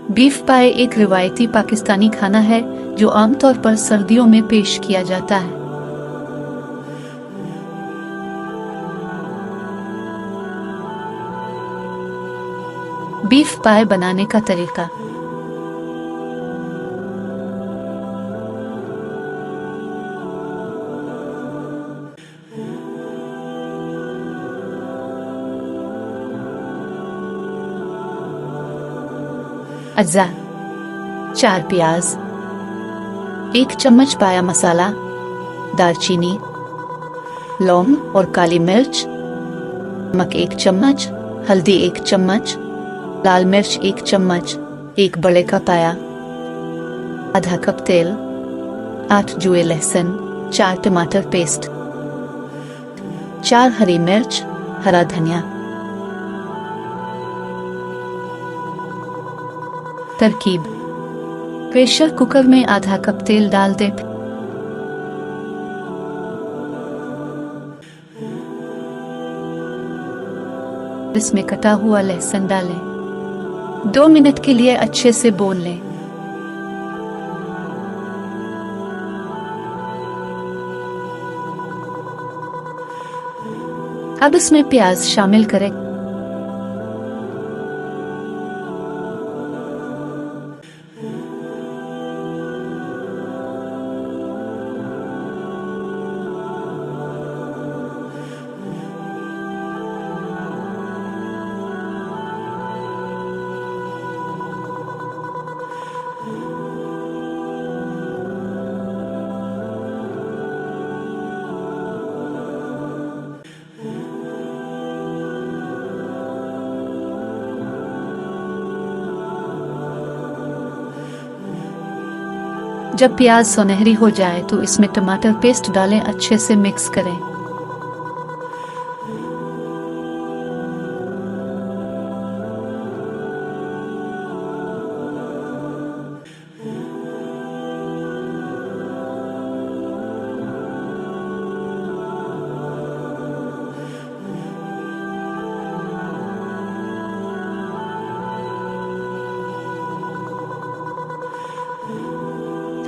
Beef पाए एक रिवायती पाकिस्तानी खाना है जो आमतौर पर सर्दियों में पेश किया जाता है। बीफ पाए बनाने का तरीका। अज्जा: 4 प्याज, 1 चम्मच पाया मसाला, दालचीनी, लौंग और काली मिर्च, नमक 1 चम्मच, हल्दी 1 चम्मच, लाल मिर्च 1 चम्मच, 1 बड़े का पाया, आधा कप तेल, 8 जुए लहसुन, 4 टमाटर पेस्ट, 4 हरी मिर्च, हरा धनिया। तरकीब: प्रेशर कुकर में आधा कप तेल डाल दें। इसमें कटा हुआ लहसुन डालें। 2 मिनट के लिए अच्छे से भून लें। अब इसमें प्याज शामिल करें। जब प्याज सुनहरी हो जाए तो इसमें टमाटर पेस्ट डालें, अच्छे से मिक्स करें।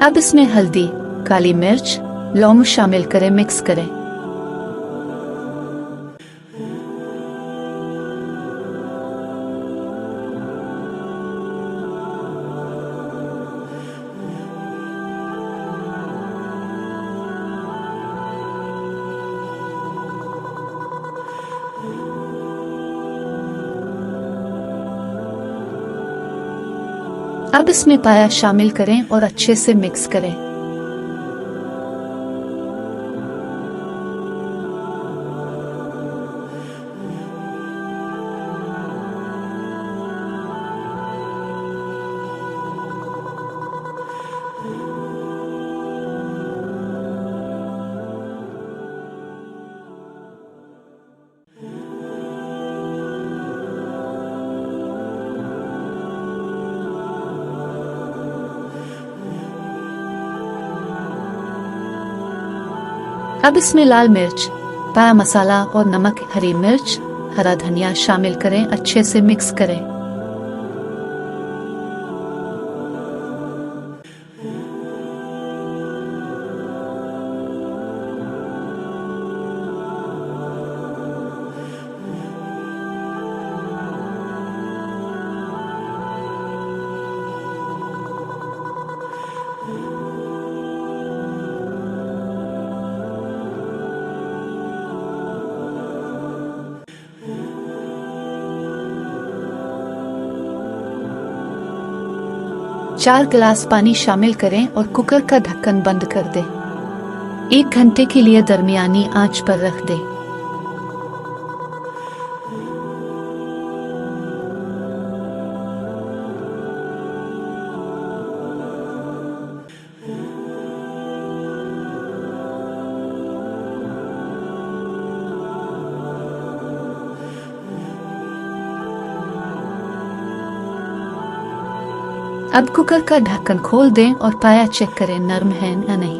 अब इसमें हल्दी, काली मिर्च, लौंग शामिल करें, मिक्स करें। अब इसमें पाया शामिल करें और अच्छे से मिक्स करें। अब इसमें लाल मिर्च, पाया मसाला और नमक, हरी मिर्च, हरा धनिया शामिल करें, अच्छे से मिक्स करें। चार गिलास पानी शामिल करें और कुकर का ढक्कन बंद कर दें। 1 घंटे के लिए दरमियानी आंच पर रख दें। अब कुकर का ढक्कन खोल दें और पाया चेक करें नरम है या नहीं।